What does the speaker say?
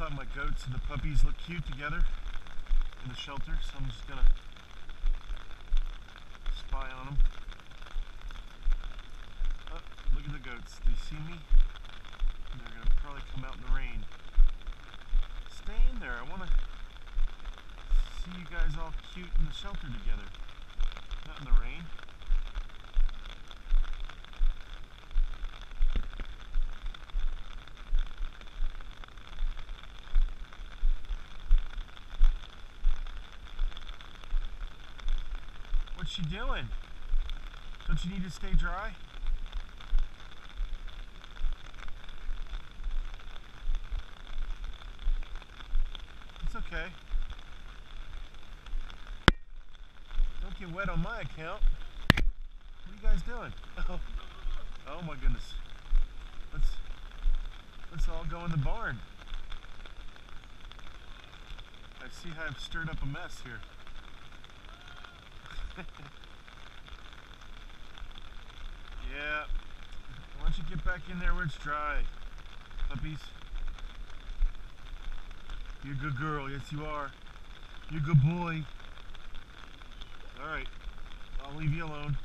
thought my goats and the puppies look cute together in the shelter, so I'm just gonna spy on them. Oh, look at the goats. They see me. They're gonna probably come out in the rain. Stay in there. I wanna see you guys all cute in the shelter together. Not in the rain. What's she doing? Don't you need to stay dry? It's okay. Don't get wet on my account. What are you guys doing? Oh my goodness. Let's all go in the barn. I see how I've stirred up a mess here. Yeah. Why don't you get back in there where it's dry, puppies? You're a good girl. Yes, you are. You're a good boy. All right. I'll leave you alone.